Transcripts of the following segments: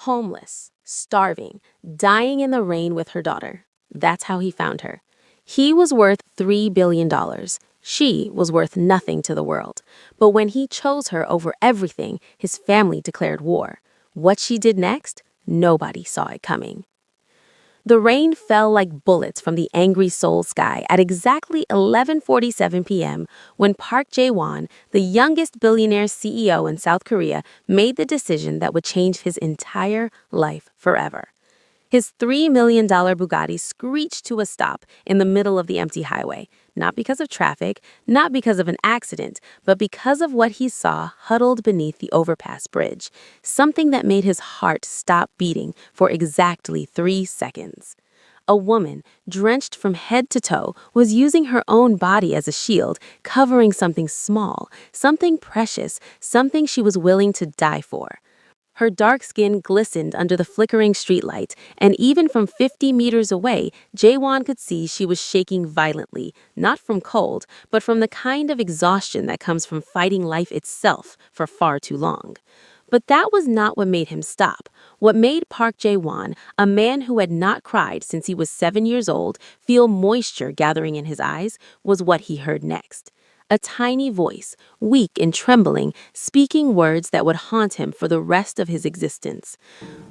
homeless, starving, dying in the rain with her daughter. That's how he found her. He was worth $3 billion. She was worth nothing to the world. But when he chose her over everything, his family declared war. What she did next, nobody saw it coming. The rain fell like bullets from the angry Seoul sky at exactly 11:47 p.m. when Park Jae-won, the youngest billionaire CEO in South Korea, made the decision that would change his entire life forever. His $3 million Bugatti screeched to a stop in the middle of the empty highway, not because of traffic, not because of an accident, but because of what he saw huddled beneath the overpass bridge, something that made his heart stop beating for exactly 3 seconds. A woman, drenched from head to toe, was using her own body as a shield, covering something small, something precious, something she was willing to die for. Her dark skin glistened under the flickering streetlight, and even from 50 meters away, Jae-won could see she was shaking violently, not from cold, but from the kind of exhaustion that comes from fighting life itself for far too long. But that was not what made him stop. What made Park Jae-won, a man who had not cried since he was 7 years old, feel moisture gathering in his eyes, was what he heard next. A tiny voice, weak and trembling, speaking words that would haunt him for the rest of his existence.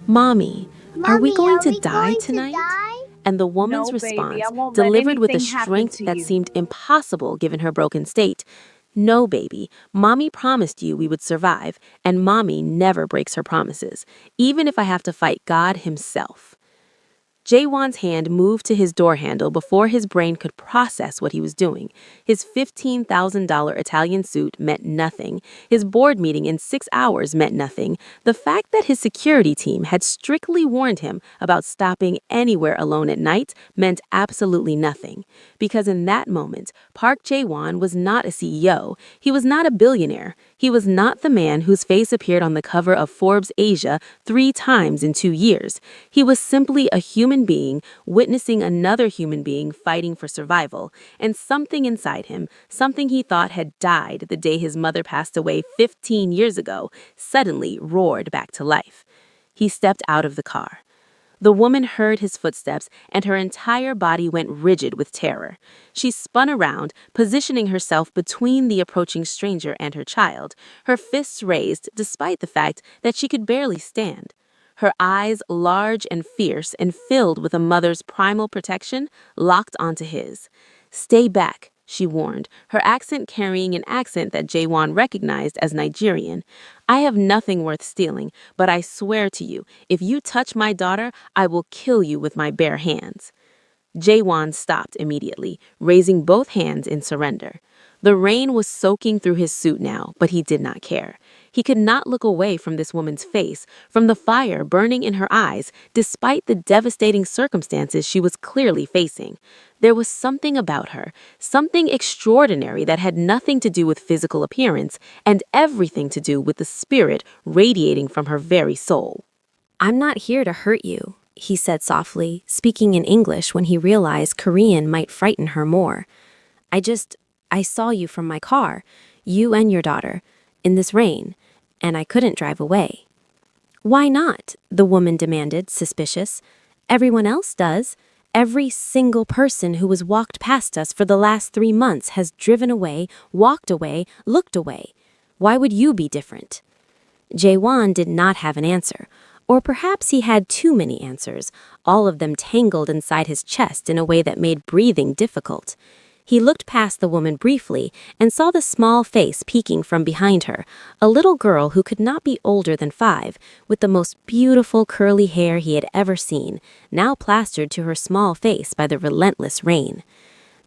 "Mommy, are we Mommy, going are to we die going to tonight?" die? And the woman's No, baby, I response, won't let delivered with a anything happen strength to that you. seemed impossible given her broken state. "No, baby, Mommy promised you we would survive, and Mommy never breaks her promises, even if I have to fight God himself." Jae-won's hand moved to his door handle before his brain could process what he was doing. His $15,000 Italian suit meant nothing. His board meeting in 6 hours meant nothing. The fact that his security team had strictly warned him about stopping anywhere alone at night meant absolutely nothing. Because in that moment, Park Jae-won was not a CEO. He was not a billionaire. He was not the man whose face appeared on the cover of Forbes Asia 3 times in 2 years. He was simply a human being witnessing another human being fighting for survival, and something inside him, something he thought had died the day his mother passed away 15 years ago, suddenly roared back to life. He stepped out of the car. The woman heard his footsteps, and her entire body went rigid with terror. She spun around, positioning herself between the approaching stranger and her child, her fists raised despite the fact that she could barely stand. Her eyes, large and fierce and filled with a mother's primal protection, locked onto his. "Stay back," she warned, her accent carrying an accent that Jae-won recognized as Nigerian. "I have nothing worth stealing, but I swear to you, if you touch my daughter, I will kill you with my bare hands." Jae-won stopped immediately, raising both hands in surrender. The rain was soaking through his suit now, but he did not care. He could not look away from this woman's face, from the fire burning in her eyes, despite the devastating circumstances she was clearly facing. There was something about her, something extraordinary that had nothing to do with physical appearance and everything to do with the spirit radiating from her very soul. "I'm not here to hurt you," he said softly, speaking in English when he realized Korean might frighten her more. I saw you from my car, you and your daughter, in this rain, and I couldn't drive away." "Why not?" the woman demanded, suspicious. "Everyone else does. Every single person who has walked past us for the last 3 months has driven away, walked away, looked away. Why would you be different?" Jae-won did not have an answer. Or perhaps he had too many answers, all of them tangled inside his chest in a way that made breathing difficult. He looked past the woman briefly and saw the small face peeking from behind her, a little girl who could not be older than 5, with the most beautiful curly hair he had ever seen, now plastered to her small face by the relentless rain.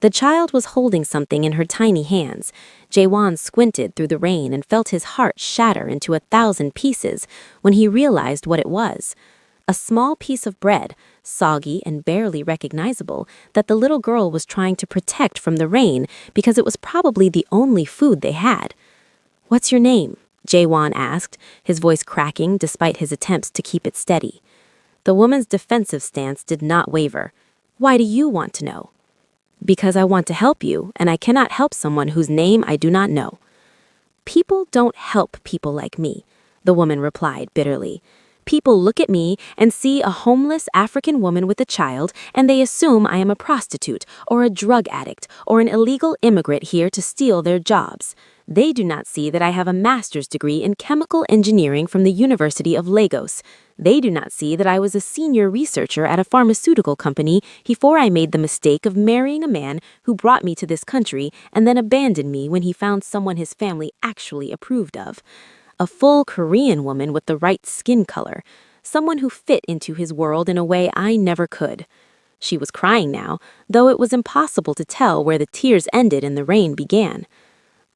The child was holding something in her tiny hands. Jae-won squinted through the rain and felt his heart shatter into 1,000 pieces when he realized what it was. A small piece of bread, soggy and barely recognizable, that the little girl was trying to protect from the rain because it was probably the only food they had. "What's your name?" Jae-won asked, his voice cracking despite his attempts to keep it steady. The woman's defensive stance did not waver. "Why do you want to know?" "Because I want to help you, and I cannot help someone whose name I do not know." "People don't help people like me," the woman replied bitterly. People look at me and see a homeless African woman with a child, and they assume I am a prostitute or a drug addict or an illegal immigrant here to steal their jobs. They do not see that I have a master's degree in chemical engineering from the University of Lagos. They do not see that I was a senior researcher at a pharmaceutical company before I made the mistake of marrying a man who brought me to this country and then abandoned me when he found someone his family actually approved of. A full Korean woman with the right skin color, someone who fit into his world in a way I never could. She was crying now, though it was impossible to tell where the tears ended and the rain began.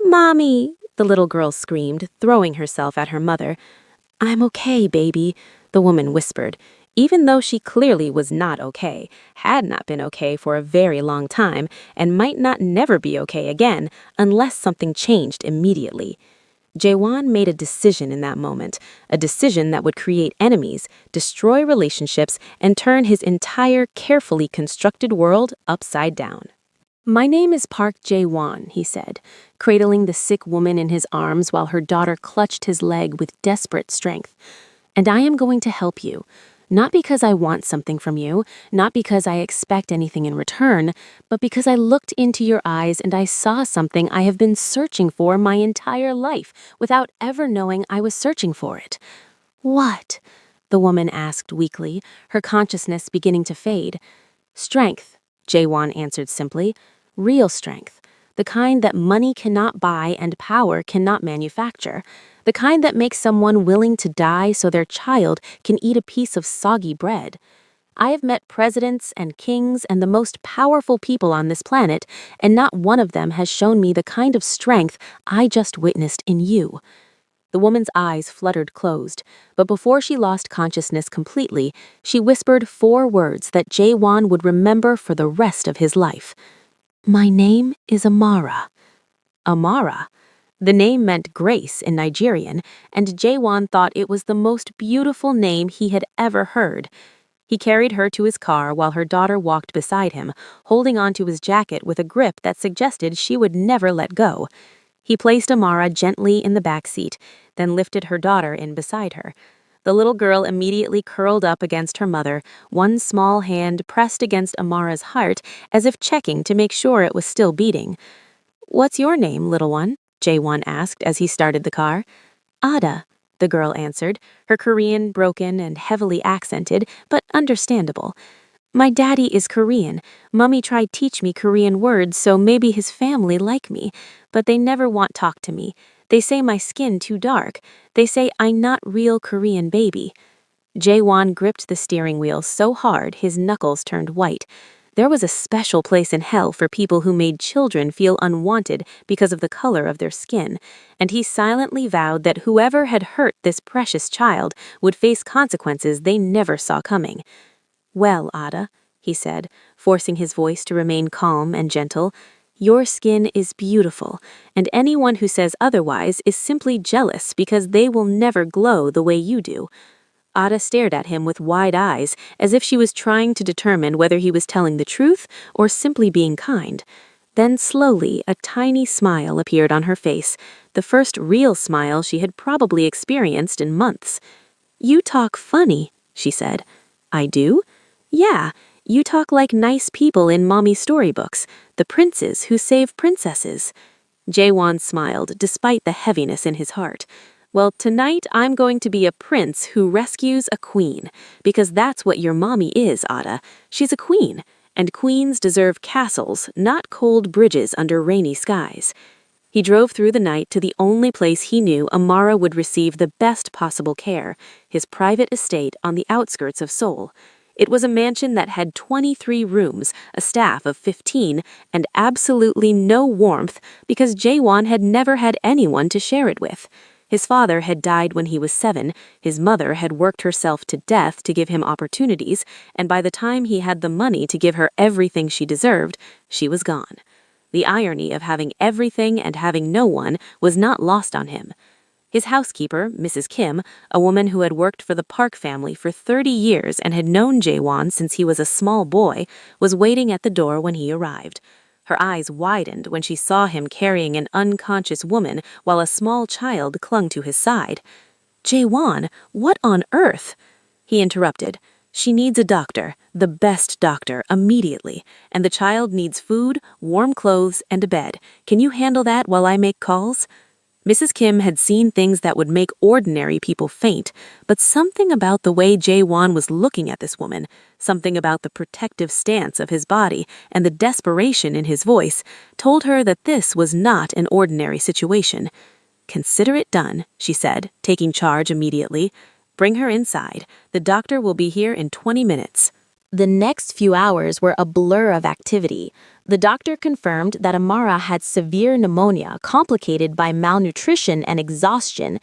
"Mommy," the little girl screamed, throwing herself at her mother. "I'm okay, baby," the woman whispered, even though she clearly was not okay, had not been okay for a very long time, and might not never be okay again unless something changed immediately. Jaewon made a decision in that moment, a decision that would create enemies, destroy relationships, and turn his entire carefully constructed world upside down. "My name is Park Jae-won," he said, cradling the sick woman in his arms while her daughter clutched his leg with desperate strength. "And I am going to help you. Not because I want something from you, not because I expect anything in return, but because I looked into your eyes and I saw something I have been searching for my entire life without ever knowing I was searching for it." "What?" the woman asked weakly, her consciousness beginning to fade. "Strength," Jaewon answered simply. "Real strength. The kind that money cannot buy and power cannot manufacture. The kind that makes someone willing to die so their child can eat a piece of soggy bread. I have met presidents and kings and the most powerful people on this planet, and not one of them has shown me the kind of strength I just witnessed in you." The woman's eyes fluttered closed, but before she lost consciousness completely, she whispered 4 words that Jaewon would remember for the rest of his life. "My name is Amara." Amara. The name meant grace in Nigerian, and Jaewon thought it was the most beautiful name he had ever heard. He carried her to his car while her daughter walked beside him, holding onto his jacket with a grip that suggested she would never let go. He placed Amara gently in the back seat, then lifted her daughter in beside her. The little girl immediately curled up against her mother, one small hand pressed against Amara's heart as if checking to make sure it was still beating. "What's your name, little one?" Jaewon asked as he started the car. "Ada," the girl answered, her Korean broken and heavily accented, but understandable. "My daddy is Korean. Mummy tried teach me Korean words so maybe his family like me, but they never want talk to me. They say my skin too dark. They say I not real Korean baby." Jaewon gripped the steering wheel so hard his knuckles turned white. There was a special place in hell for people who made children feel unwanted because of the color of their skin, and he silently vowed that whoever had hurt this precious child would face consequences they never saw coming. "Well, Ada," he said, forcing his voice to remain calm and gentle, "your skin is beautiful, and anyone who says otherwise is simply jealous because they will never glow the way you do." Ada stared at him with wide eyes, as if she was trying to determine whether he was telling the truth or simply being kind. Then slowly, a tiny smile appeared on her face, the first real smile she had probably experienced in months. "You talk funny," she said. "I do?" "Yeah, you talk like nice people in mommy storybooks, the princes who save princesses." Jaewon smiled, despite the heaviness in his heart. "Well, tonight I'm going to be a prince who rescues a queen, because that's what your mommy is, Ada. She's a queen, and queens deserve castles, not cold bridges under rainy skies." He drove through the night to the only place he knew Amara would receive the best possible care, his private estate on the outskirts of Seoul. It was a mansion that had 23 rooms, a staff of 15, and absolutely no warmth because Jaewon had never had anyone to share it with. His father had died when he was 7, his mother had worked herself to death to give him opportunities, and by the time he had the money to give her everything she deserved, she was gone. The irony of having everything and having no one was not lost on him. His housekeeper, Mrs. Kim, a woman who had worked for the Park family for 30 years and had known Jaewon since he was a small boy, was waiting at the door when he arrived. Her eyes widened when she saw him carrying an unconscious woman while a small child clung to his side. Jaewon, what on earth? He interrupted. She needs a doctor, the best doctor, immediately, and the child needs food, warm clothes, and a bed. Can you handle that while I make calls? Mrs. Kim had seen things that would make ordinary people faint, but something about the way Jae-won was looking at this woman, something about the protective stance of his body and the desperation in his voice, told her that this was not an ordinary situation. "Consider it done," she said, taking charge immediately. "Bring her inside. The doctor will be here in 20 minutes. The next few hours were a blur of activity. The doctor confirmed that Amara had severe pneumonia complicated by malnutrition and exhaustion.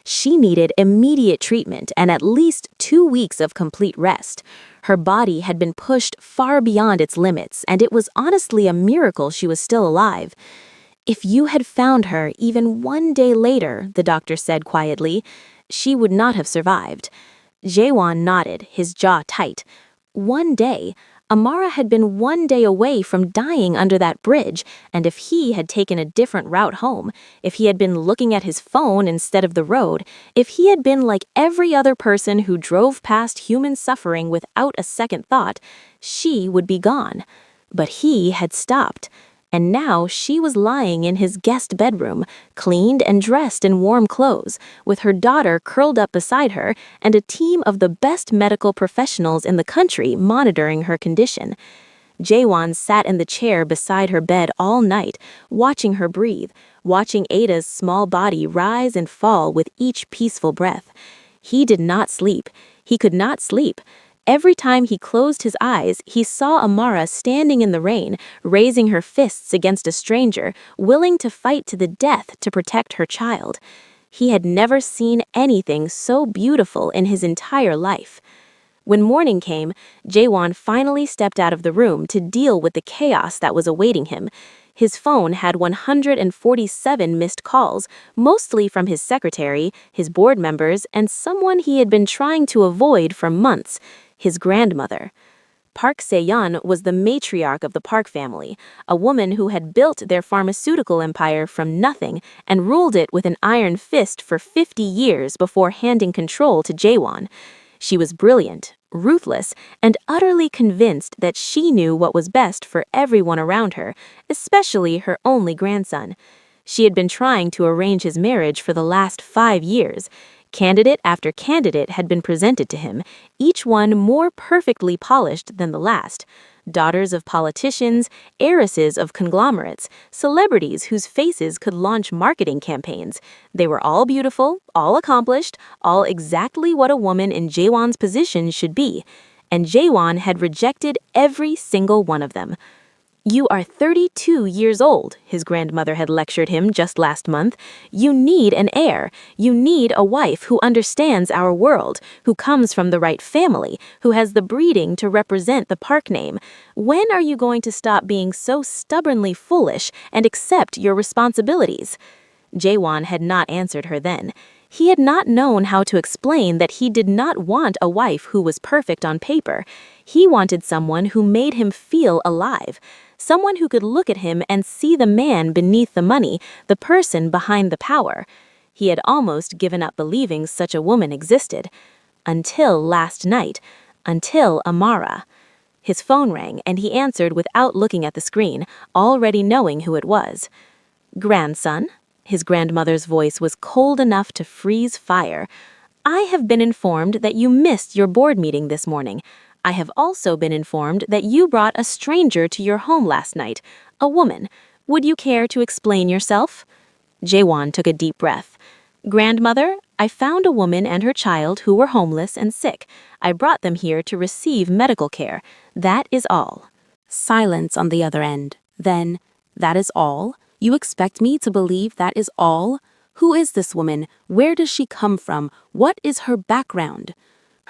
She needed immediate treatment and at least 2 weeks of complete rest. Her body had been pushed far beyond its limits, and it was honestly a miracle she was still alive. "If you had found her even 1 day later," the doctor said quietly, "she would not have survived." Jaewon nodded, his jaw tight. 1 day. Amara had been 1 day away from dying under that bridge, and if he had taken a different route home, if he had been looking at his phone instead of the road, if he had been like every other person who drove past human suffering without a second thought, she would be gone. But he had stopped. And now she was lying in his guest bedroom, cleaned and dressed in warm clothes, with her daughter curled up beside her and a team of the best medical professionals in the country monitoring her condition. Jaewon sat in the chair beside her bed all night, watching her breathe, watching Ada's small body rise and fall with each peaceful breath. He did not sleep. He could not sleep. Every time he closed his eyes, he saw Amara standing in the rain, raising her fists against a stranger, willing to fight to the death to protect her child. He had never seen anything so beautiful in his entire life. When morning came, Jaewon finally stepped out of the room to deal with the chaos that was awaiting him. His phone had 147 missed calls, mostly from his secretary, his board members, and someone he had been trying to avoid for months, his grandmother. Park Se-yeon was the matriarch of the Park family, a woman who had built their pharmaceutical empire from nothing and ruled it with an iron fist for 50 years before handing control to Jaewon. She was brilliant, ruthless, and utterly convinced that she knew what was best for everyone around her, especially her only grandson. She had been trying to arrange his marriage for the last 5 years. Candidate after candidate had been presented to him, each one more perfectly polished than the last. Daughters of politicians, heiresses of conglomerates, celebrities whose faces could launch marketing campaigns. They were all beautiful, all accomplished, all exactly what a woman in Jaewon's position should be. And Jaewon had rejected every single one of them. "You are 32 years old," his grandmother had lectured him just last month. "You need an heir. You need a wife who understands our world, who comes from the right family, who has the breeding to represent the Park name. When are you going to stop being so stubbornly foolish and accept your responsibilities?" Jaewon had not answered her then. He had not known how to explain that he did not want a wife who was perfect on paper. He wanted someone who made him feel alive. Someone who could look at him and see the man beneath the money, the person behind the power. He had almost given up believing such a woman existed. Until last night. Until Amara. His phone rang, and he answered without looking at the screen, already knowing who it was. "Grandson?" His grandmother's voice was cold enough to freeze fire. "I have been informed that you missed your board meeting this morning. I have also been informed that you brought a stranger to your home last night, a woman. Would you care to explain yourself?" Jaewon took a deep breath. "Grandmother, I found a woman and her child who were homeless and sick. I brought them here to receive medical care. That is all." Silence on the other end. Then, "That is all? You expect me to believe that is all? Who is this woman? Where does she come from? What is her background?"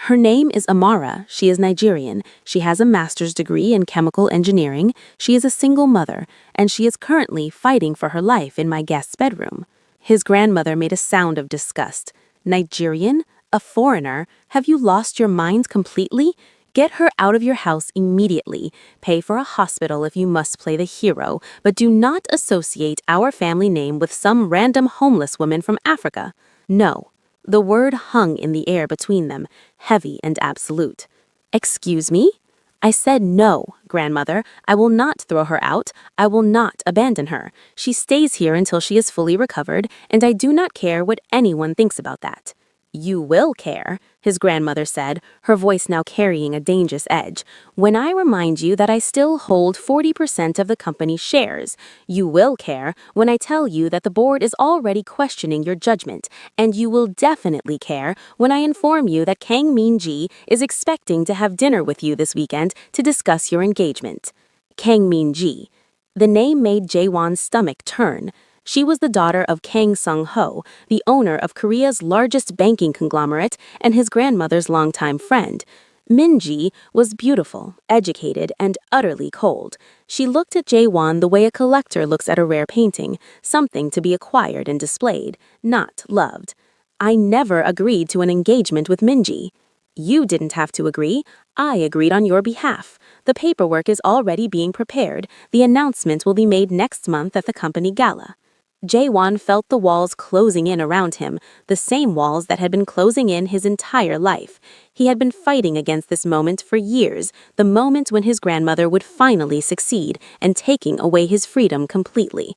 "Her name is Amara. She is Nigerian. She has a master's degree in chemical engineering. She is a single mother, and she is currently fighting for her life in my guest's bedroom." His grandmother made a sound of disgust. "Nigerian? A foreigner? Have you lost your minds completely? Get her out of your house immediately. Pay for a hospital if you must play the hero, but do not associate our family name with some random homeless woman from Africa. No." The word hung in the air between them, heavy and absolute. Excuse me? I said no, grandmother. I will not throw her out. I will not abandon her. She stays here until she is fully recovered, and I do not care what anyone thinks about that. You will care, his grandmother said, her voice now carrying a dangerous edge, when I remind you that I still hold 40% of the company's shares. You will care when I tell you that the board is already questioning your judgment, and you will definitely care when I inform you that Kang Min-ji is expecting to have dinner with you this weekend to discuss your engagement. Kang Min-ji. The name made Jae-won's stomach turn. She was the daughter of Kang Sung-ho, the owner of Korea's largest banking conglomerate and his grandmother's longtime friend. Min-ji was beautiful, educated, and utterly cold. She looked at Jae-won the way a collector looks at a rare painting, something to be acquired and displayed, not loved. I never agreed to an engagement with Min-ji. You didn't have to agree. I agreed on your behalf. The paperwork is already being prepared. The announcement will be made next month at the company gala. Jae-won felt the walls closing in around him, the same walls that had been closing in his entire life. He had been fighting against this moment for years, the moment when his grandmother would finally succeed and taking away his freedom completely.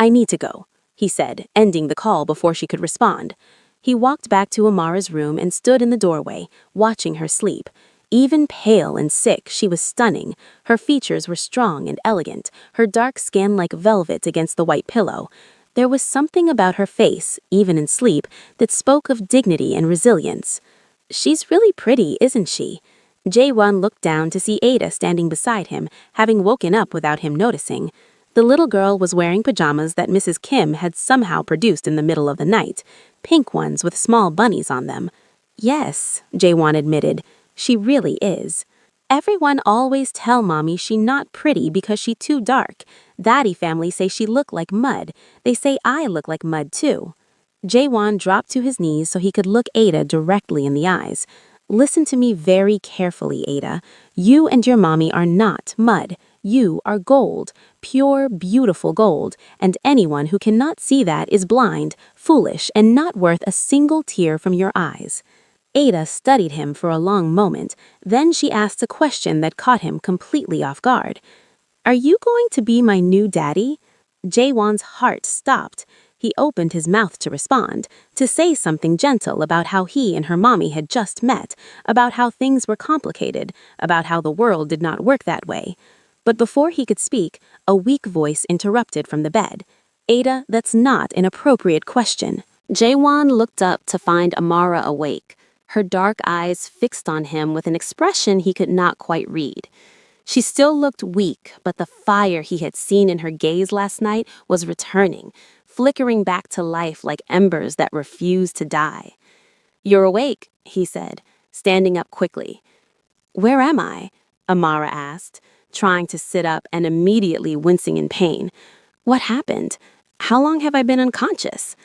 I need to go, he said, ending the call before she could respond. He walked back to Amara's room and stood in the doorway, watching her sleep. Even pale and sick, she was stunning. Her features were strong and elegant, her dark skin like velvet against the white pillow. There was something about her face, even in sleep, that spoke of dignity and resilience. She's really pretty, isn't she? Jae-won looked down to see Ada standing beside him, having woken up without him noticing. The little girl was wearing pajamas that Mrs. Kim had somehow produced in the middle of the night, pink ones with small bunnies on them. Yes, Jae-won admitted, she really is. Everyone always tell Mommy she not pretty because she too dark. Daddy family say she look like mud. They say I look like mud too. Jae-won dropped to his knees so he could look Ada directly in the eyes. Listen to me very carefully, Ada. You and your mommy are not mud. You are gold, pure, beautiful gold, and anyone who cannot see that is blind, foolish, and not worth a single tear from your eyes. Ada studied him for a long moment, then she asked a question that caught him completely off guard. Are you going to be my new daddy? Jae-won's heart stopped. He opened his mouth to respond, to say something gentle about how he and her mommy had just met, about how things were complicated, about how the world did not work that way. But before he could speak, a weak voice interrupted from the bed. Ada, that's not an appropriate question. Jae-won looked up to find Amara awake, her dark eyes fixed on him with an expression he could not quite read. She still looked weak, but the fire he had seen in her gaze last night was returning, flickering back to life like embers that refused to die. You're awake, he said, standing up quickly. Where am I? Amara asked, trying to sit up and immediately wincing in pain. What happened? How long have I been unconscious?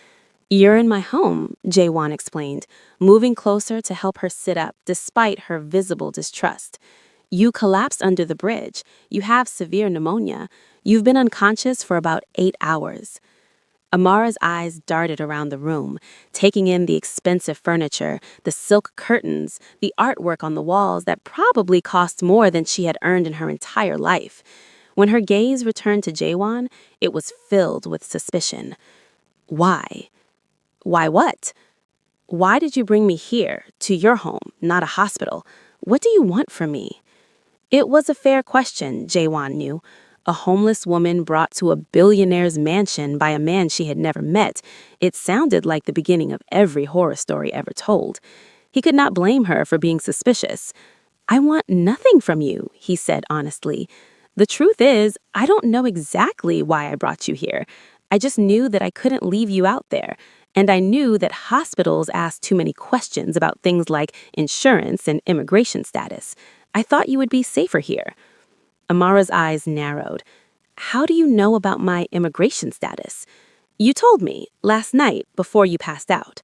You're in my home, Jae-won explained, moving closer to help her sit up despite her visible distrust. You collapsed under the bridge. You have severe pneumonia. You've been unconscious for about 8 hours. Amara's eyes darted around the room, taking in the expensive furniture, the silk curtains, the artwork on the walls that probably cost more than she had earned in her entire life. When her gaze returned to Jae-won, it was filled with suspicion. Why? Why what? Why did you bring me here, to your home, not a hospital? What do you want from me? It was a fair question, Jae-won knew. A homeless woman brought to a billionaire's mansion by a man she had never met. It sounded like the beginning of every horror story ever told. He could not blame her for being suspicious. I want nothing from you, he said honestly. The truth is, I don't know exactly why I brought you here. I just knew that I couldn't leave you out there. And I knew that hospitals asked too many questions about things like insurance and immigration status. I thought you would be safer here. Amara's eyes narrowed. How do you know about my immigration status? You told me last night before you passed out.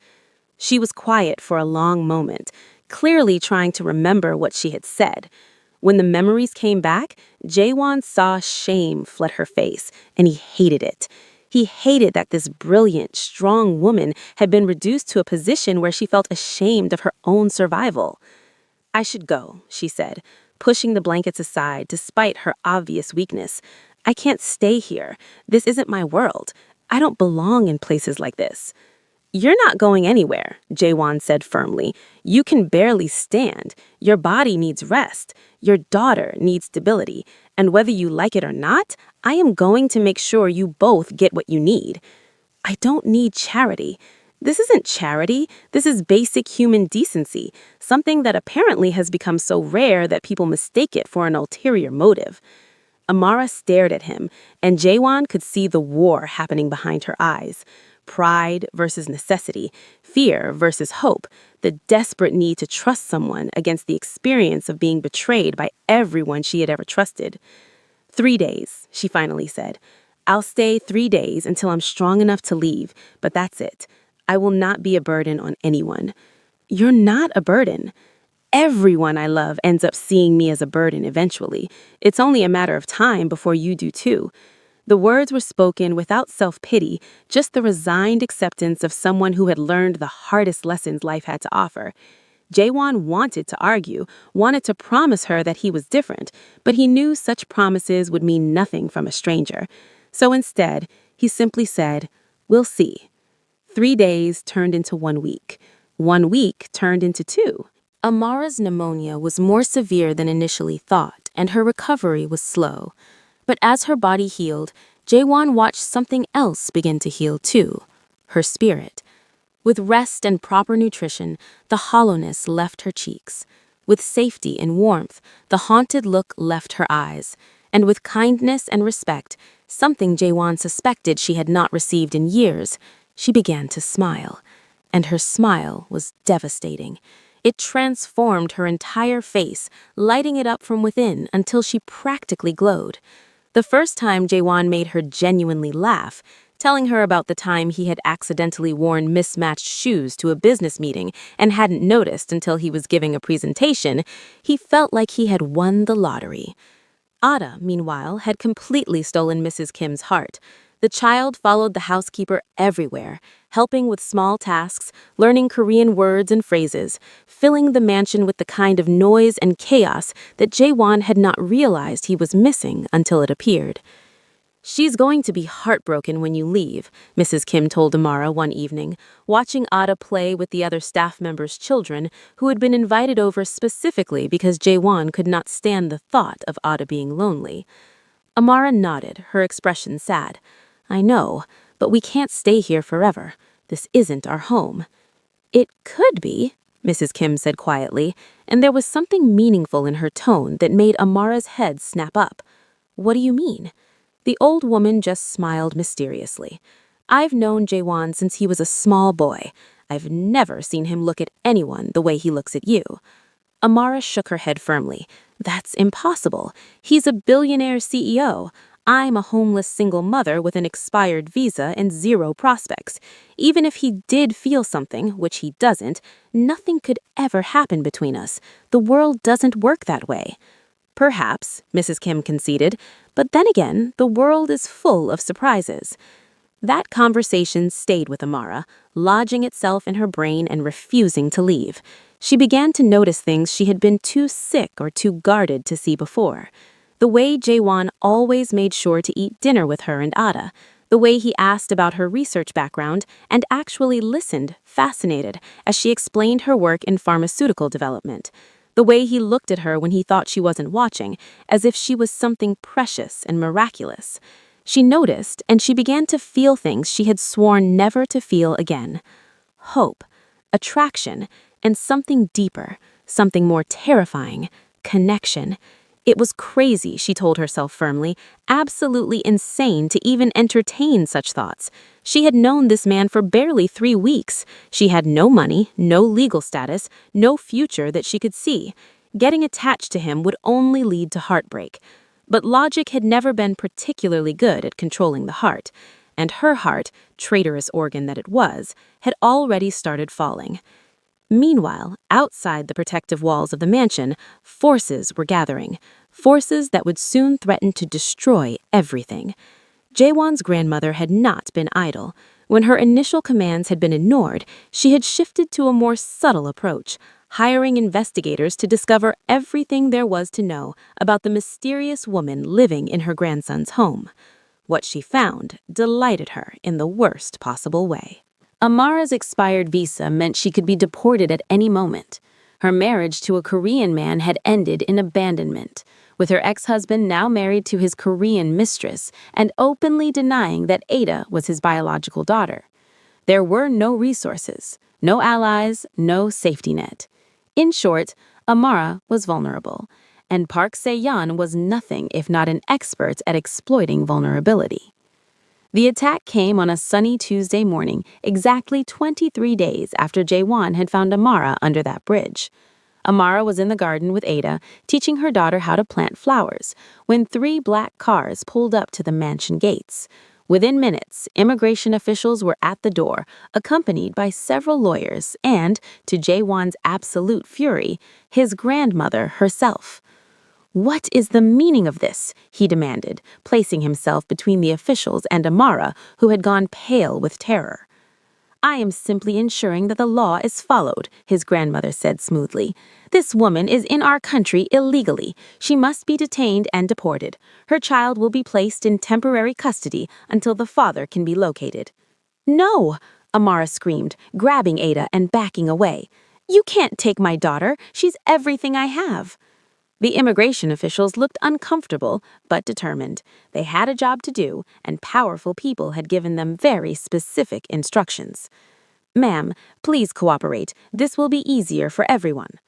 She was quiet for a long moment, clearly trying to remember what she had said. When the memories came back, Jae-won saw shame flood her face, and he hated it. He hated that this brilliant, strong woman had been reduced to a position where she felt ashamed of her own survival. "I should go," she said, pushing the blankets aside despite her obvious weakness. "I can't stay here. This isn't my world. I don't belong in places like this." "You're not going anywhere," Jaewon said firmly. "You can barely stand. Your body needs rest. Your daughter needs stability. And whether you like it or not, I am going to make sure you both get what you need." "I don't need charity." "This isn't charity. This is basic human decency, something that apparently has become so rare that people mistake it for an ulterior motive." Amara stared at him, and Jaewon could see the war happening behind her eyes. Pride versus necessity, fear versus hope, the desperate need to trust someone against the experience of being betrayed by everyone she had ever trusted. "3 days," she finally said. "I'll stay 3 days until I'm strong enough to leave, but that's it. I will not be a burden on anyone." "You're not a burden." "Everyone I love ends up seeing me as a burden eventually. It's only a matter of time before you do too." The words were spoken without self-pity, just the resigned acceptance of someone who had learned the hardest lessons life had to offer. Jaewon wanted to argue, wanted to promise her that he was different, but he knew such promises would mean nothing from a stranger. So instead, he simply said, "We'll see." 3 days turned into 1 week. 1 week turned into 2. Amara's pneumonia was more severe than initially thought, and her recovery was slow. But as her body healed, Jaewon watched something else begin to heal too, her spirit. With rest and proper nutrition, the hollowness left her cheeks. With safety and warmth, the haunted look left her eyes. And with kindness and respect, something Jaewon suspected she had not received in years, she began to smile. And her smile was devastating. It transformed her entire face, lighting it up from within until she practically glowed. The first time Jaewon made her genuinely laugh, telling her about the time he had accidentally worn mismatched shoes to a business meeting and hadn't noticed until he was giving a presentation, he felt like he had won the lottery. Ada, meanwhile, had completely stolen Mrs. Kim's heart. The child followed the housekeeper everywhere, helping with small tasks, learning Korean words and phrases, filling the mansion with the kind of noise and chaos that Jaewon had not realized he was missing until it appeared. "She's going to be heartbroken when you leave," Mrs. Kim told Amara one evening, watching Ada play with the other staff members' children who had been invited over specifically because Jaewon could not stand the thought of Ada being lonely. Amara nodded, her expression sad. "I know, but we can't stay here forever. This isn't our home." "It could be," Mrs. Kim said quietly, and there was something meaningful in her tone that made Amara's head snap up. "What do you mean?" The old woman just smiled mysteriously. "I've known Jaewon since he was a small boy. I've never seen him look at anyone the way he looks at you." Amara shook her head firmly. "That's impossible. He's a billionaire CEO. I'm a homeless single mother with an expired visa and 0 prospects. Even if he did feel something, which he doesn't, nothing could ever happen between us. The world doesn't work that way." "Perhaps," Mrs. Kim conceded, "but then again, the world is full of surprises." That conversation stayed with Amara, lodging itself in her brain and refusing to leave. She began to notice things she had been too sick or too guarded to see before. The way Jaewon always made sure to eat dinner with her and Ada, the way he asked about her research background and actually listened, fascinated, as she explained her work in pharmaceutical development, the way he looked at her when he thought she wasn't watching, as if she was something precious and miraculous. She noticed, and she began to feel things she had sworn never to feel again. Hope, attraction, and something deeper, something more terrifying, connection. It was crazy, she told herself firmly, absolutely insane to even entertain such thoughts. She had known this man for barely 3 weeks. She had no money, no legal status, no future that she could see. Getting attached to him would only lead to heartbreak. But logic had never been particularly good at controlling the heart, and her heart, traitorous organ that it was, had already started falling. Meanwhile, outside the protective walls of the mansion, forces were gathering, forces that would soon threaten to destroy everything. Jaewon's grandmother had not been idle. When her initial commands had been ignored, she had shifted to a more subtle approach, hiring investigators to discover everything there was to know about the mysterious woman living in her grandson's home. What she found delighted her in the worst possible way. Amara's expired visa meant she could be deported at any moment. Her marriage to a Korean man had ended in abandonment, with her ex-husband now married to his Korean mistress and openly denying that Ada was his biological daughter. There were no resources, no allies, no safety net. In short, Amara was vulnerable, and Park Se-yeon was nothing if not an expert at exploiting vulnerability. The attack came on a sunny Tuesday morning, exactly 23 days after Jaewon had found Amara under that bridge. Amara was in the garden with Ada, teaching her daughter how to plant flowers, when 3 black cars pulled up to the mansion gates. Within minutes, immigration officials were at the door, accompanied by several lawyers and, to Jaewon's absolute fury, his grandmother herself. "What is the meaning of this?" he demanded, placing himself between the officials and Amara, who had gone pale with terror. "I am simply ensuring that the law is followed," his grandmother said smoothly. "This woman is in our country illegally. She must be detained and deported. Her child will be placed in temporary custody until the father can be located." "No!" Amara screamed, grabbing Ada and backing away. "You can't take my daughter. She's everything I have." The immigration officials looked uncomfortable, but determined. They had a job to do, and powerful people had given them very specific instructions. "Ma'am, please cooperate. This will be easier for everyone."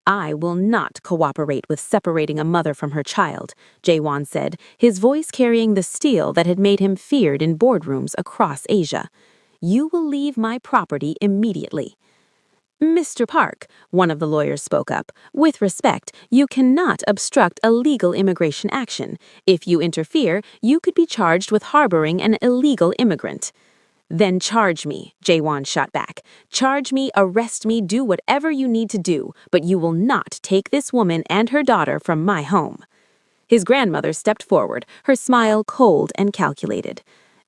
"I will not cooperate with separating a mother from her child," Jaewon said, his voice carrying the steel that had made him feared in boardrooms across Asia. "You will leave my property immediately." "Mr. Park," one of the lawyers spoke up, "with respect, you cannot obstruct a legal immigration action. If you interfere, you could be charged with harboring an illegal immigrant." "Then charge me," Jaewon shot back. "Charge me, arrest me, do whatever you need to do, but you will not take this woman and her daughter from my home." His grandmother stepped forward, her smile cold and calculated.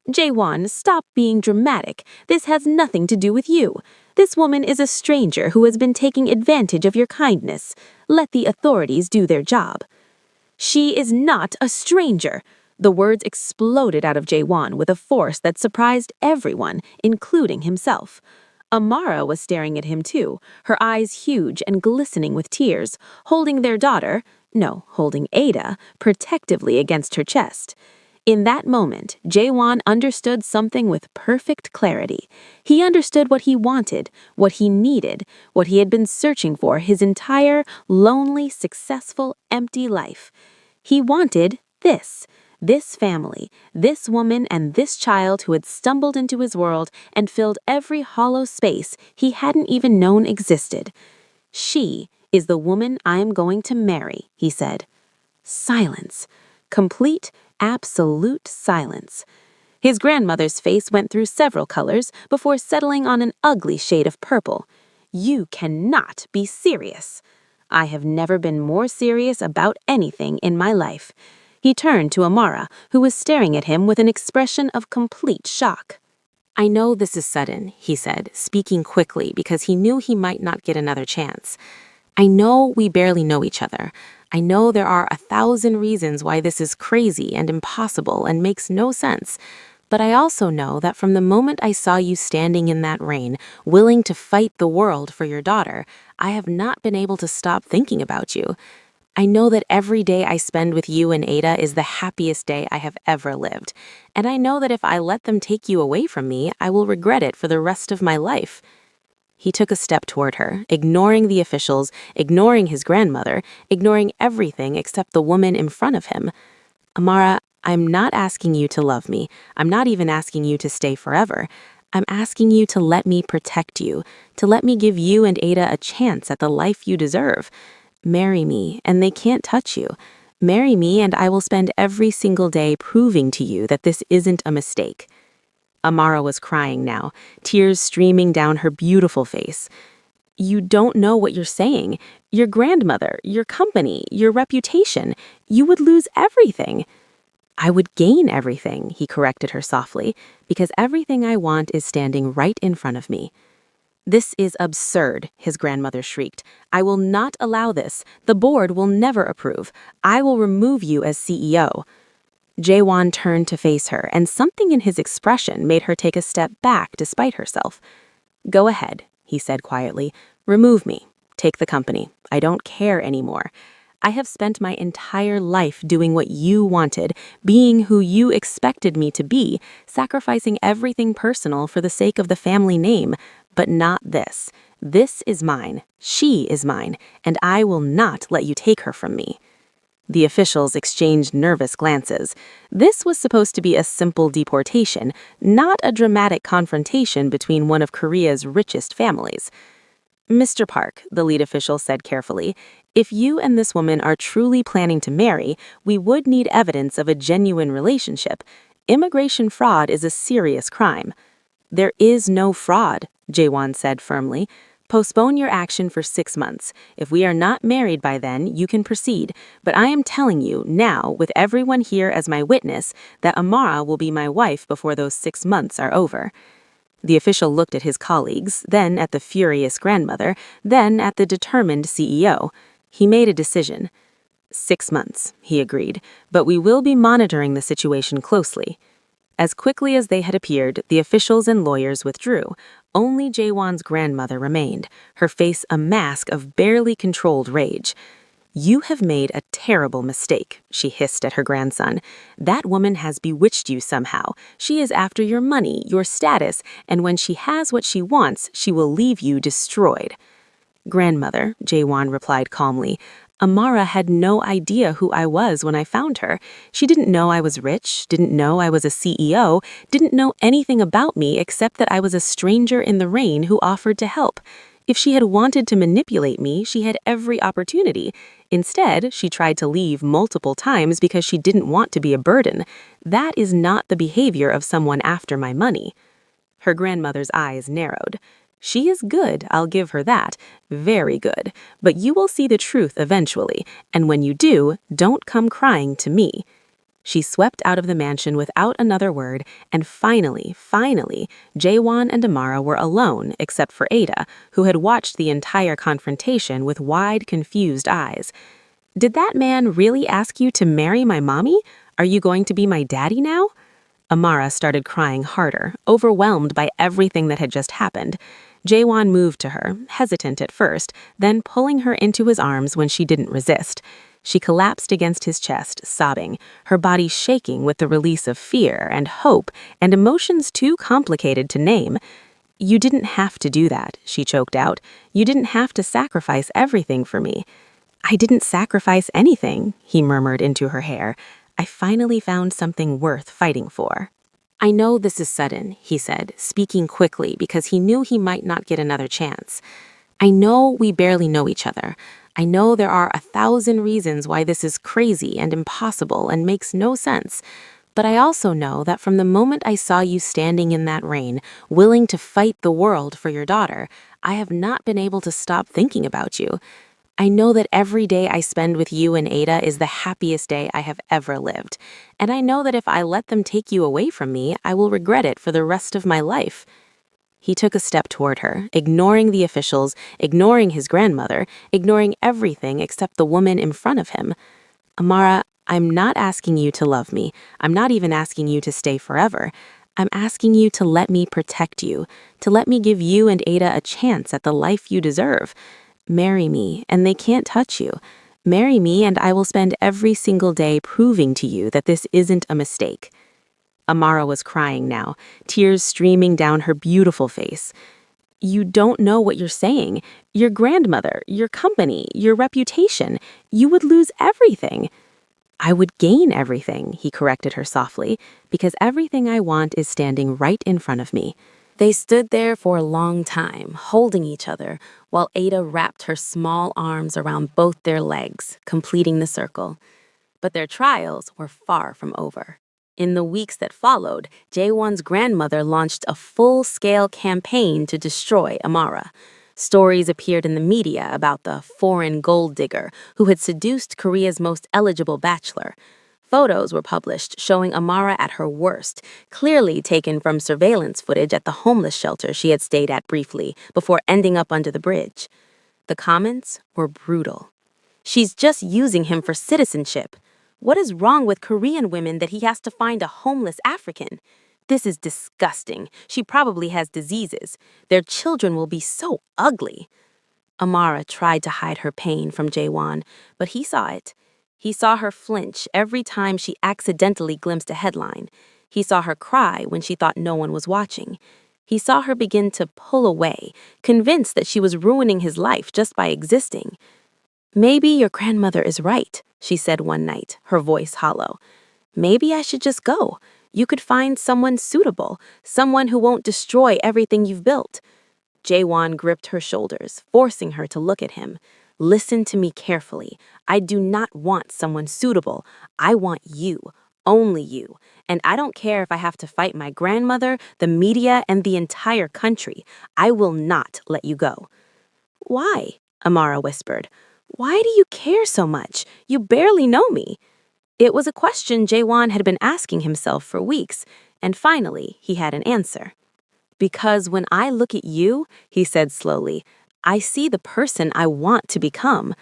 "Jaewon, stop being dramatic. This has nothing to do with you. This woman is a stranger who has been taking advantage of your kindness. Let the authorities do their job." "She is not a stranger." The words exploded out of Jaewon with a force that surprised everyone, including himself. Amara was staring at him too, her eyes huge and glistening with tears, holding holding Ada, protectively against her chest. In that moment, Jaewon understood something with perfect clarity. He understood what he wanted, what he needed, what he had been searching for his entire, lonely, successful, empty life. He wanted this family, this woman and this child who had stumbled into his world and filled every hollow space he hadn't even known existed. "She is the woman I am going to marry," he said. Silence. Complete, absolute silence. His grandmother's face went through several colors before settling on an ugly shade of purple. "You cannot be serious." "I have never been more serious about anything in my life." He turned to Amara, who was staring at him with an expression of complete shock. "I know this is sudden," he said, speaking quickly because he knew he might not get another chance. "I know we barely know each other. I know there are 1,000 reasons why this is crazy and impossible and makes no sense. But I also know that from the moment I saw you standing in that rain, willing to fight the world for your daughter, I have not been able to stop thinking about you. I know that every day I spend with you and Ada is the happiest day I have ever lived. And I know that if I let them take you away from me, I will regret it for the rest of my life." He took a step toward her, ignoring the officials, ignoring his grandmother, ignoring everything except the woman in front of him. "Amara, I'm not asking you to love me. I'm not even asking you to stay forever. I'm asking you to let me protect you, to let me give you and Ada a chance at the life you deserve. Marry me, and they can't touch you. Marry me, and I will spend every single day proving to you that this isn't a mistake." Amara was crying now, tears streaming down her beautiful face. "You don't know what you're saying. Your grandmother, your company, your reputation. You would lose everything." I would gain everything, he corrected her softly, because everything I want is standing right in front of me. This is absurd, his grandmother shrieked. I will not allow this. The board will never approve. I will remove you as CEO. Jaewon turned to face her, and something in his expression made her take a step back despite herself. Go ahead, he said quietly. Remove me. Take the company. I don't care anymore. I have spent my entire life doing what you wanted, being who you expected me to be, sacrificing everything personal for the sake of the family name. But not this. This is mine. She is mine, and I will not let you take her from me. The officials exchanged nervous glances. This was supposed to be a simple deportation, not a dramatic confrontation between one of Korea's richest families. Mr. Park, the lead official said carefully, if you and this woman are truly planning to marry, we would need evidence of a genuine relationship. Immigration fraud is a serious crime. There is no fraud, Jaewon said firmly. Postpone your action for 6 months. If we are not married by then, you can proceed. But I am telling you now, with everyone here as my witness, that Amara will be my wife before those 6 months are over. The official looked at his colleagues, then at the furious grandmother, then at the determined CEO. He made a decision. 6 months, he agreed, but we will be monitoring the situation closely. As quickly as they had appeared, the officials and lawyers withdrew. Only Jaewon's grandmother remained, her face a mask of barely controlled rage. You have made a terrible mistake, she hissed at her grandson. That woman has bewitched you somehow. She is after your money, your status, and when she has what she wants, she will leave you destroyed. Grandmother, Jaewon replied calmly, Amara had no idea who I was when I found her. She didn't know I was rich, didn't know I was a CEO, didn't know anything about me except that I was a stranger in the rain who offered to help. If she had wanted to manipulate me, she had every opportunity. Instead, she tried to leave multiple times because she didn't want to be a burden. That is not the behavior of someone after my money. Her grandmother's eyes narrowed. She is good, I'll give her that. Very good. But you will see the truth eventually, and when you do, don't come crying to me. She swept out of the mansion without another word, and finally, Jaewon and Amara were alone except for Ada, who had watched the entire confrontation with wide, confused eyes. Did that man really ask you to marry my mommy? Are you going to be my daddy now? Amara started crying harder, overwhelmed by everything that had just happened. Jaewon moved to her, hesitant at first, then pulling her into his arms when she didn't resist. She collapsed against his chest, sobbing, her body shaking with the release of fear and hope and emotions too complicated to name. You didn't have to do that, she choked out. You didn't have to sacrifice everything for me. I didn't sacrifice anything, he murmured into her hair. I finally found something worth fighting for. I know this is sudden, he said, speaking quickly because he knew he might not get another chance. I know we barely know each other. I know there are 1,000 reasons why this is crazy and impossible and makes no sense. But I also know that from the moment I saw you standing in that rain, willing to fight the world for your daughter, I have not been able to stop thinking about you. I know that every day I spend with you and Ada is the happiest day I have ever lived. And I know that if I let them take you away from me, I will regret it for the rest of my life. He took a step toward her, ignoring the officials, ignoring his grandmother, ignoring everything except the woman in front of him. Amara, I'm not asking you to love me. I'm not even asking you to stay forever. I'm asking you to let me protect you, to let me give you and Ada a chance at the life you deserve. Marry me, and they can't touch you. Marry me, and I will spend every single day proving to you that this isn't a mistake. Amara was crying now, tears streaming down her beautiful face. You don't know what you're saying. Your grandmother, your company, your reputation. You would lose everything. I would gain everything, he corrected her softly, because everything I want is standing right in front of me. They stood there for a long time, holding each other, while Ada wrapped her small arms around both their legs, completing the circle. But their trials were far from over. In the weeks that followed, Jaewon's grandmother launched a full-scale campaign to destroy Amara. Stories appeared in the media about the foreign gold digger who had seduced Korea's most eligible bachelor. Photos were published showing Amara at her worst, clearly taken from surveillance footage at the homeless shelter she had stayed at briefly before ending up under the bridge. The comments were brutal. "She's just using him for citizenship. What is wrong with Korean women that he has to find a homeless African? This is disgusting. She probably has diseases. Their children will be so ugly." Amara tried to hide her pain from Jaewon, but he saw it. He saw her flinch every time she accidentally glimpsed a headline. He saw her cry when she thought no one was watching. He saw her begin to pull away, convinced that she was ruining his life just by existing. "Maybe your grandmother is right," she said one night, her voice hollow. "Maybe I should just go. You could find someone suitable, someone who won't destroy everything you've built." Jaewon gripped her shoulders, forcing her to look at him. "Listen to me carefully. I do not want someone suitable. I want you, only you. And I don't care if I have to fight my grandmother, the media, and the entire country. I will not let you go." "Why?" Amara whispered. "Why do you care so much? You barely know me." It was a question Jaewon had been asking himself for weeks, and finally he had an answer. "Because when I look at you," he said slowly, "I see the person I want to become.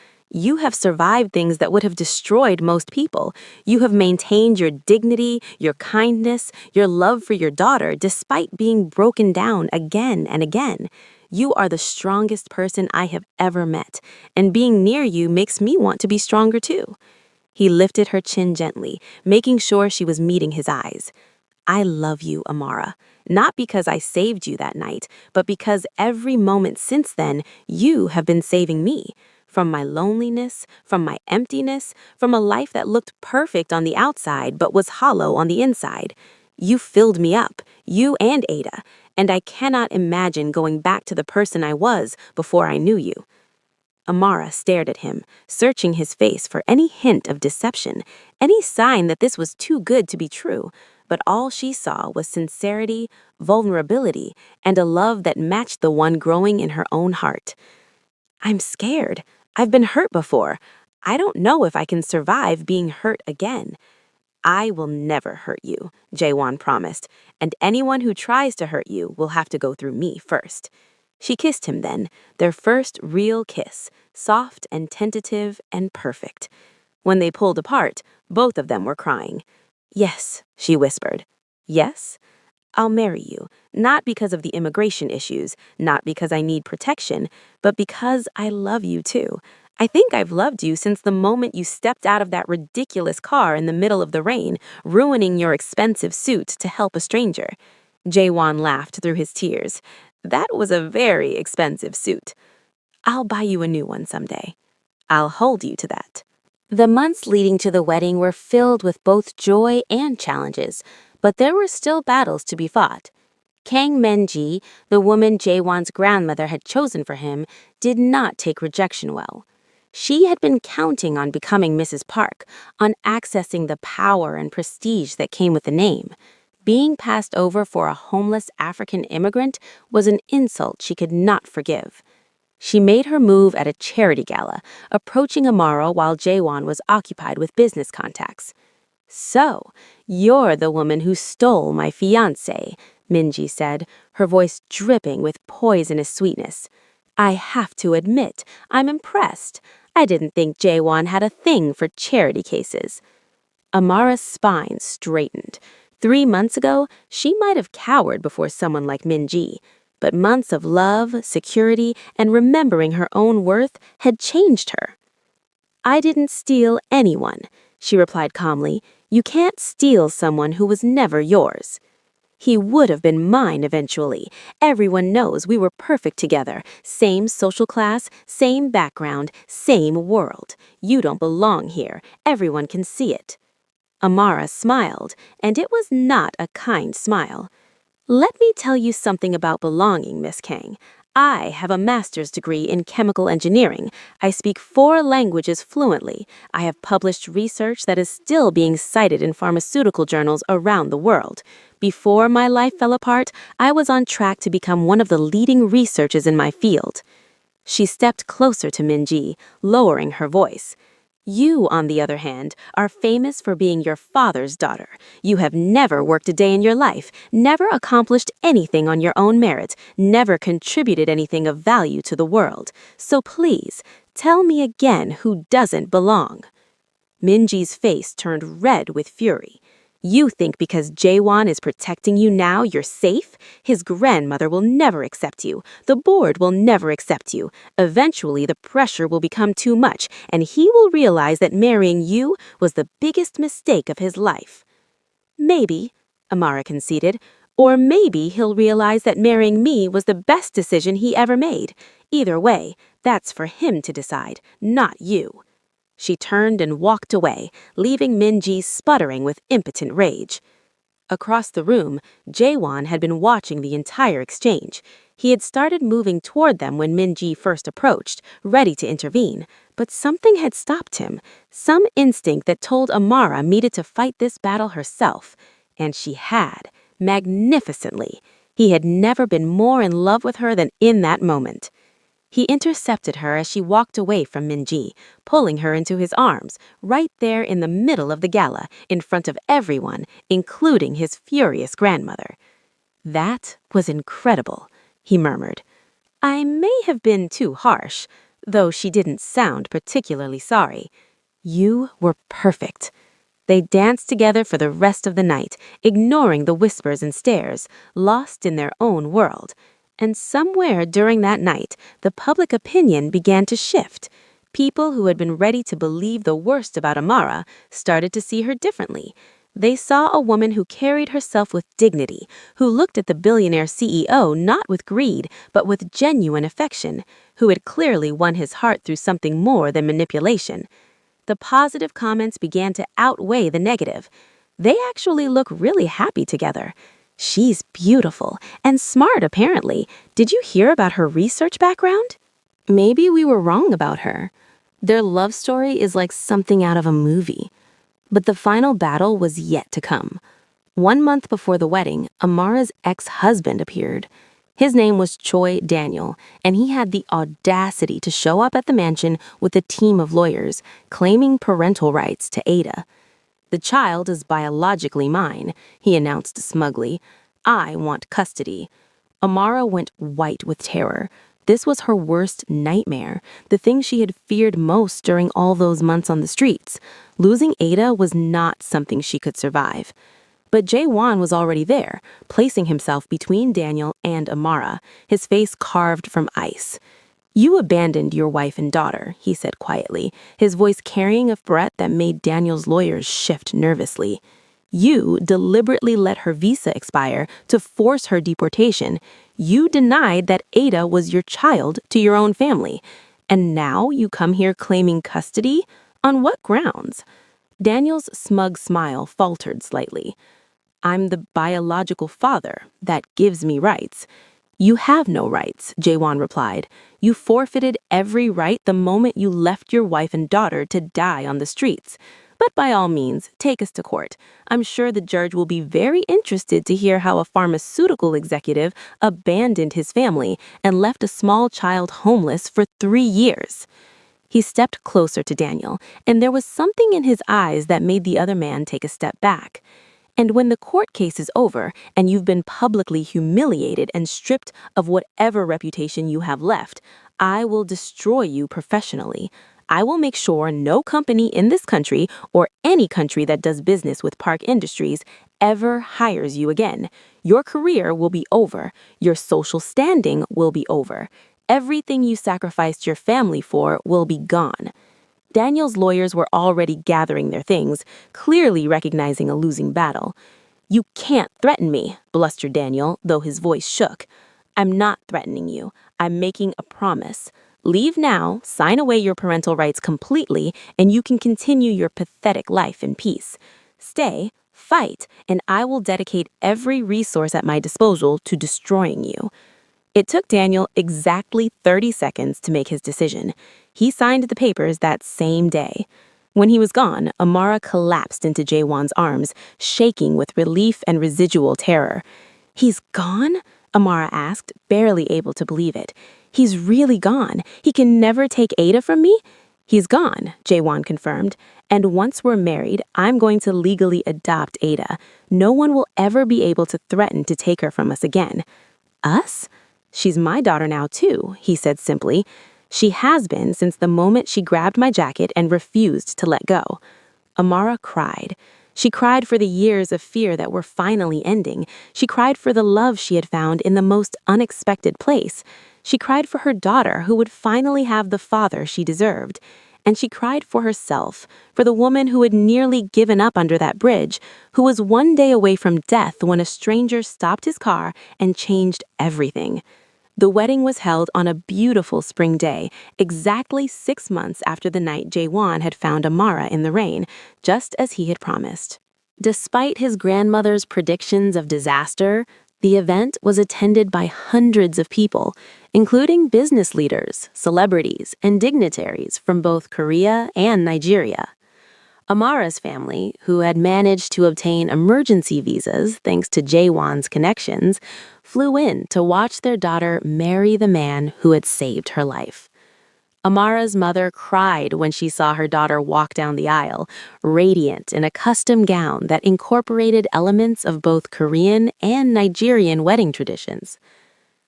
You have survived things that would have destroyed most people. You have maintained your dignity, your kindness, your love for your daughter, despite being broken down again and again. You are the strongest person I have ever met, and being near you makes me want to be stronger too." He lifted her chin gently, making sure she was meeting his eyes. "I love you, Amara, not because I saved you that night, but because every moment since then, you have been saving me. From my loneliness, from my emptiness, from a life that looked perfect on the outside but was hollow on the inside. You filled me up, you and Ada, and I cannot imagine going back to the person I was before I knew you." Amara stared at him, searching his face for any hint of deception, any sign that this was too good to be true, but all she saw was sincerity, vulnerability, and a love that matched the one growing in her own heart. "I'm scared. I've been hurt before. I don't know if I can survive being hurt again." "I will never hurt you," Jaewon promised, "and anyone who tries to hurt you will have to go through me first." She kissed him then, their first real kiss, soft and tentative and perfect. When they pulled apart, both of them were crying. "Yes," she whispered. "Yes? I'll marry you, not because of the immigration issues, not because I need protection, but because I love you too. I think I've loved you since the moment you stepped out of that ridiculous car in the middle of the rain, ruining your expensive suit to help a stranger." Jaewon laughed through his tears. "That was a very expensive suit. I'll buy you a new one someday. I'll hold you to that." The months leading to the wedding were filled with both joy and challenges, but there were still battles to be fought. Kang Min-ji, the woman Jaewon's grandmother had chosen for him, did not take rejection well. She had been counting on becoming Mrs. Park, on accessing the power and prestige that came with the name. Being passed over for a homeless African immigrant was an insult she could not forgive. She made her move at a charity gala, approaching Amara while Jaewon was occupied with business contacts. "So, you're the woman who stole my fiancé," Minji said, her voice dripping with poisonous sweetness. "I have to admit, I'm impressed. I didn't think Jaewon had a thing for charity cases." Amara's spine straightened. 3 months ago, she might have cowered before someone like Minji, but months of love, security, and remembering her own worth had changed her. "I didn't steal anyone," she replied calmly. "You can't steal someone who was never yours." "He would have been mine eventually. Everyone knows we were perfect together. Same social class, same background, same world. You don't belong here. Everyone can see it." Amara smiled, and it was not a kind smile. "Let me tell you something about belonging, Miss Kang. I have a master's degree in chemical engineering. I speak 4 languages fluently. I have published research that is still being cited in pharmaceutical journals around the world. Before my life fell apart, I was on track to become one of the leading researchers in my field." She stepped closer to Minji, lowering her voice. You, on the other hand, are famous for being your father's daughter. You have never worked a day in your life, never accomplished anything on your own merit, never contributed anything of value to the world. So please, tell me again who doesn't belong." Minji's face turned red with fury. "You think because Jaewon is protecting you now, you're safe? His grandmother will never accept you. The board will never accept you. Eventually, the pressure will become too much, and he will realize that marrying you was the biggest mistake of his life." "Maybe," Amara conceded, "or maybe he'll realize that marrying me was the best decision he ever made. Either way, that's for him to decide, not you." She turned and walked away, leaving Minji sputtering with impotent rage. Across the room, Jaewon had been watching the entire exchange. He had started moving toward them when Minji first approached, ready to intervene, but something had stopped him, some instinct that told Amara needed to fight this battle herself. And she had, magnificently. He had never been more in love with her than in that moment. He intercepted her as she walked away from Minji, pulling her into his arms, right there in the middle of the gala, in front of everyone, including his furious grandmother. "That was incredible," he murmured. "I may have been too harsh," though she didn't sound particularly sorry. "You were perfect." They danced together for the rest of the night, ignoring the whispers and stares, lost in their own world. And somewhere during that night, the public opinion began to shift. People who had been ready to believe the worst about Amara started to see her differently. They saw a woman who carried herself with dignity, who looked at the billionaire CEO not with greed, but with genuine affection, who had clearly won his heart through something more than manipulation. The positive comments began to outweigh the negative. They actually look really happy together. "She's beautiful and smart, apparently. Did you hear about her research background?" "Maybe we were wrong about her. Their love story is like something out of a movie." But the final battle was yet to come. 1 month before the wedding, Amara's ex-husband appeared. His name was Choi Daniel, and he had the audacity to show up at the mansion with a team of lawyers, claiming parental rights to Ada. "The child is biologically mine," he announced smugly. "I want custody." Amara went white with terror. This was her worst nightmare, the thing she had feared most during all those months on the streets. Losing Ada was not something she could survive. But Jaewon was already there, placing himself between Daniel and Amara, his face carved from ice. "You abandoned your wife and daughter," he said quietly, his voice carrying a threat that made Daniel's lawyers shift nervously. "You deliberately let her visa expire to force her deportation. You denied that Ada was your child to your own family. And now you come here claiming custody? On what grounds?" Daniel's smug smile faltered slightly. "I'm the biological father. That gives me rights." "You have no rights," Jaewon replied. "You forfeited every right the moment you left your wife and daughter to die on the streets. But by all means, take us to court. I'm sure the judge will be very interested to hear how a pharmaceutical executive abandoned his family and left a small child homeless for 3 years." He stepped closer to Daniel, and there was something in his eyes that made the other man take a step back. "And when the court case is over and you've been publicly humiliated and stripped of whatever reputation you have left, I will destroy you professionally. I will make sure no company in this country or any country that does business with Park Industries ever hires you again. Your career will be over. Your social standing will be over. Everything you sacrificed your family for will be gone." Daniel's lawyers were already gathering their things, clearly recognizing a losing battle. "You can't threaten me," blustered Daniel, though his voice shook. "I'm not threatening you. I'm making a promise. Leave now, sign away your parental rights completely, and you can continue your pathetic life in peace. Stay, fight, and I will dedicate every resource at my disposal to destroying you." It took Daniel exactly 30 seconds to make his decision. He signed the papers that same day. When he was gone, Amara collapsed into Jaewon's arms, shaking with relief and residual terror. "He's gone?" Amara asked, barely able to believe it. "He's really gone. He can never take Ada from me?" He's gone, Jaewon confirmed, and once we're married, I'm going to legally adopt Ada. No one will ever be able to threaten to take her from us again. Us? She's my daughter now, too, he said simply. She has been since the moment she grabbed my jacket and refused to let go. Amara cried. She cried for the years of fear that were finally ending. She cried for the love she had found in the most unexpected place. She cried for her daughter who would finally have the father she deserved. And she cried for herself, for the woman who had nearly given up under that bridge, who was one day away from death when a stranger stopped his car and changed everything. The wedding was held on a beautiful spring day, exactly 6 months after the night Jaewon had found Amara in the rain, just as he had promised. Despite his grandmother's predictions of disaster, the event was attended by hundreds of people, including business leaders, celebrities, and dignitaries from both Korea and Nigeria. Amara's family, who had managed to obtain emergency visas thanks to Jaewon's connections, flew in to watch their daughter marry the man who had saved her life. Amara's mother cried when she saw her daughter walk down the aisle, radiant in a custom gown that incorporated elements of both Korean and Nigerian wedding traditions.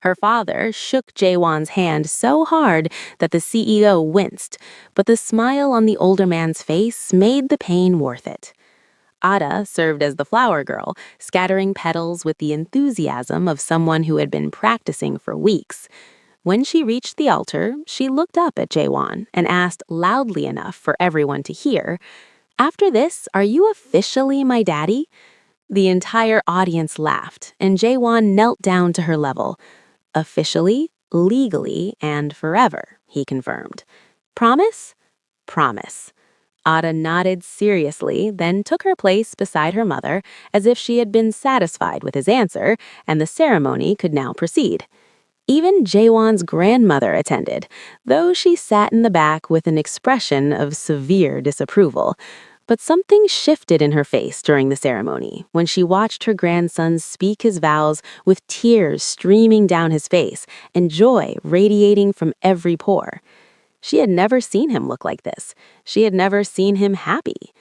Her father shook Jaewon's hand so hard that the CEO winced, but the smile on the older man's face made the pain worth it. Ada served as the flower girl, scattering petals with the enthusiasm of someone who had been practicing for weeks. When she reached the altar, she looked up at Jaewon and asked loudly enough for everyone to hear, "After this, are you officially my daddy?" The entire audience laughed, and Jaewon knelt down to her level. "Officially, legally, and forever," he confirmed. "Promise?" "Promise." Ada nodded seriously, then took her place beside her mother as if she had been satisfied with his answer, and the ceremony could now proceed. Even Jaewon's grandmother attended, though she sat in the back with an expression of severe disapproval. But something shifted in her face during the ceremony when she watched her grandson speak his vows with tears streaming down his face and joy radiating from every pore. She had never seen him look like this. She had never seen him happy.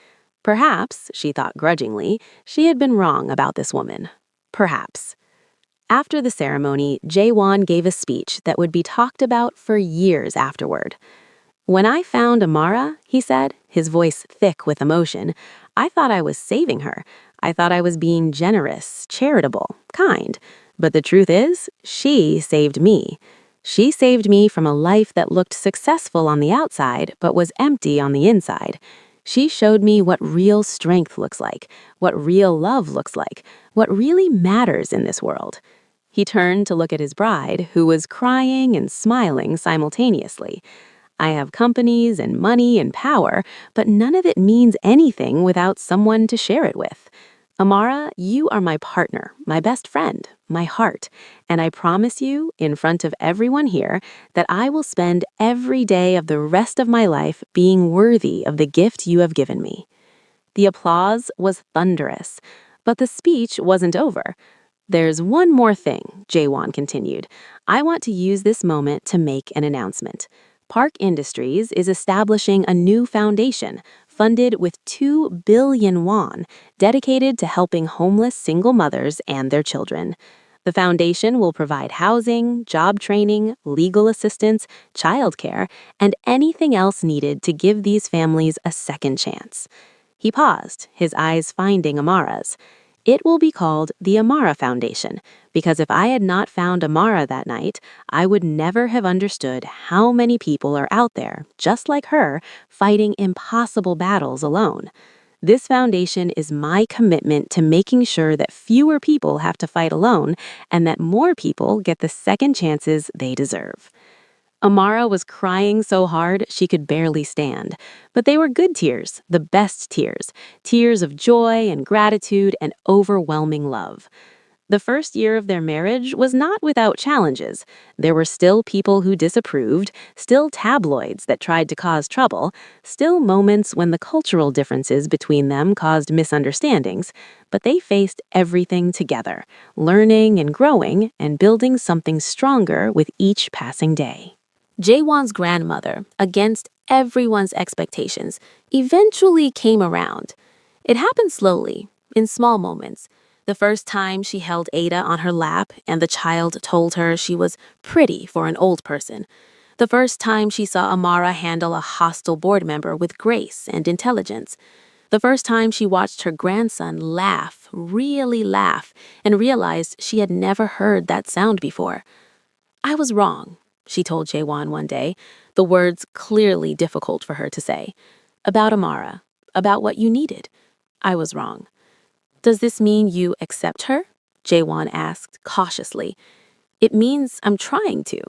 Perhaps, she thought grudgingly, she had been wrong about this woman. Perhaps. After the ceremony, Jaewon gave a speech that would be talked about for years afterward. "When I found Amara," he said, his voice thick with emotion, "I thought I was saving her. I thought I was being generous, charitable, kind. But the truth is, she saved me. She saved me from a life that looked successful on the outside but was empty on the inside. She showed me what real strength looks like, what real love looks like, what really matters in this world." He turned to look at his bride, who was crying and smiling simultaneously. "I have companies and money and power, but none of it means anything without someone to share it with. Amara, you are my partner, my best friend, my heart, and I promise you, in front of everyone here, that I will spend every day of the rest of my life being worthy of the gift you have given me." The applause was thunderous, but the speech wasn't over. "There's one more thing," Jaewon continued. "I want to use this moment to make an announcement. Park Industries is establishing a new foundation funded with 2 billion won, dedicated to helping homeless single mothers and their children. The foundation will provide housing, job training, legal assistance, childcare, and anything else needed to give these families a second chance." He paused, his eyes finding Amara's. "It will be called the Amara Foundation, because if I had not found Amara that night, I would never have understood how many people are out there, just like her, fighting impossible battles alone. This foundation is my commitment to making sure that fewer people have to fight alone and that more people get the second chances they deserve." Amara was crying so hard she could barely stand. But they were good tears, the best tears, tears of joy and gratitude and overwhelming love. The first year of their marriage was not without challenges. There were still people who disapproved, still tabloids that tried to cause trouble, still moments when the cultural differences between them caused misunderstandings, but they faced everything together, learning and growing and building something stronger with each passing day. Jaewon's grandmother, against everyone's expectations, eventually came around. It happened slowly, in small moments. The first time she held Ada on her lap and the child told her she was pretty for an old person. The first time she saw Amara handle a hostile board member with grace and intelligence. The first time she watched her grandson laugh, really laugh, and realized she had never heard that sound before. I was wrong, she told Jaewon one day, the words clearly difficult for her to say. About Amara, about what you needed. I was wrong. Does this mean you accept her? Jaewon asked cautiously. It means I'm trying to.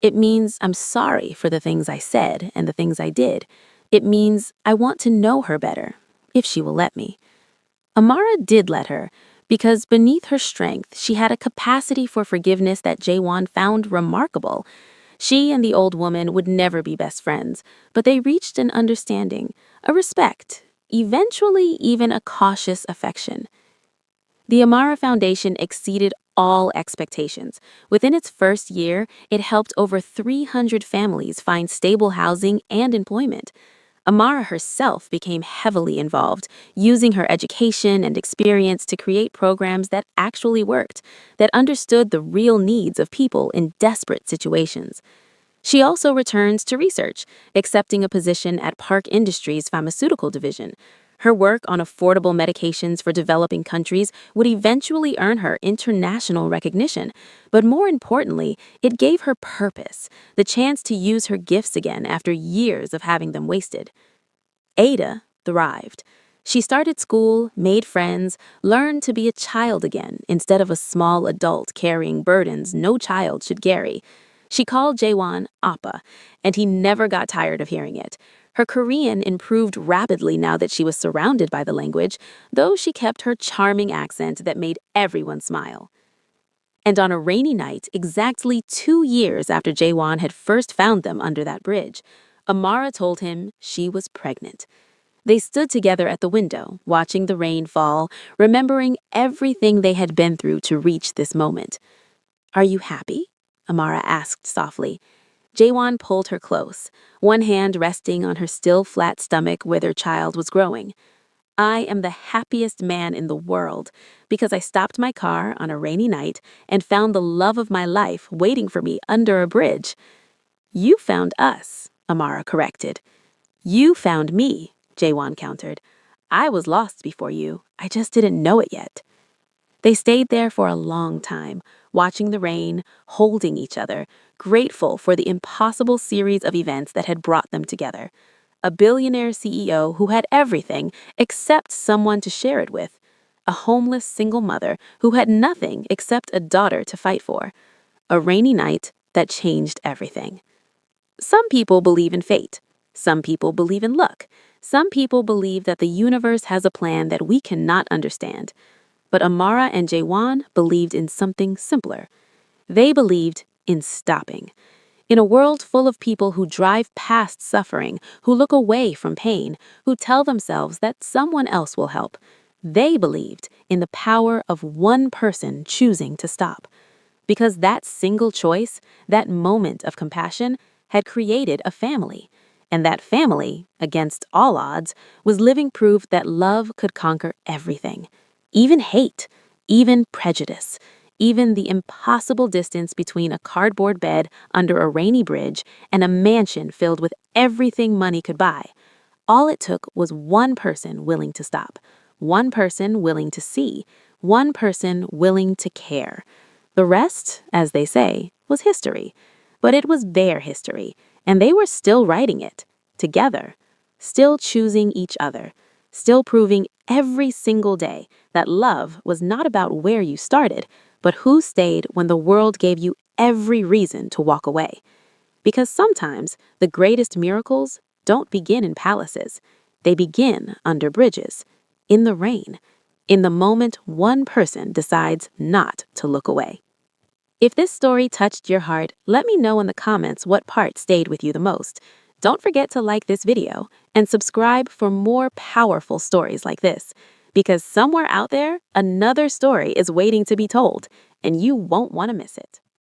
It means I'm sorry for the things I said and the things I did. It means I want to know her better, if she will let me. Amara did let her, because beneath her strength, she had a capacity for forgiveness that Jaewon found remarkable. She and the old woman would never be best friends, but they reached an understanding, a respect, eventually even a cautious affection. The Amara Foundation exceeded all expectations. Within its first year, it helped over 300 families find stable housing and employment. Amara herself became heavily involved, using her education and experience to create programs that actually worked, that understood the real needs of people in desperate situations. She also returned to research, accepting a position at Park Industries' pharmaceutical division. Her work on affordable medications for developing countries would eventually earn her international recognition. But more importantly, it gave her purpose, the chance to use her gifts again after years of having them wasted. Ada thrived. She started school, made friends, learned to be a child again instead of a small adult carrying burdens no child should carry. She called Jaewon Appa, and he never got tired of hearing it. Her Korean improved rapidly now that she was surrounded by the language, though she kept her charming accent that made everyone smile. And on a rainy night, exactly 2 years after Jaewon had first found them under that bridge, Amara told him she was pregnant. They stood together at the window, watching the rain fall, remembering everything they had been through to reach this moment. Are you happy? Amara asked softly. Jaewon pulled her close, one hand resting on her still flat stomach where their child was growing. I am the happiest man in the world because I stopped my car on a rainy night and found the love of my life waiting for me under a bridge. You found us, Amara corrected. You found me, Jaewon countered. I was lost before you. I just didn't know it yet. They stayed there for a long time, watching the rain, holding each other, grateful for the impossible series of events that had brought them together. A billionaire CEO who had everything except someone to share it with. A homeless single mother who had nothing except a daughter to fight for. A rainy night that changed everything. Some people believe in fate. Some people believe in luck. Some people believe that the universe has a plan that we cannot understand. But Amara and Jaewon believed in something simpler. They believed in stopping. In a world full of people who drive past suffering, who look away from pain, who tell themselves that someone else will help, they believed in the power of one person choosing to stop. Because that single choice, that moment of compassion, had created a family. And that family, against all odds, was living proof that love could conquer everything. Even hate, even prejudice, even the impossible distance between a cardboard bed under a rainy bridge and a mansion filled with everything money could buy. All it took was one person willing to stop, one person willing to see, one person willing to care. The rest, as they say, was history. But it was their history, and they were still writing it, together, still choosing each other, still proving every single day that love was not about where you started, but who stayed when the world gave you every reason to walk away. Because sometimes the greatest miracles don't begin in palaces. They begin under bridges, in the rain, in the moment one person decides not to look away. If this story touched your heart, let me know in the comments what part stayed with you the most. Don't forget to like this video and subscribe for more powerful stories like this, because somewhere out there, another story is waiting to be told, and you won't want to miss it.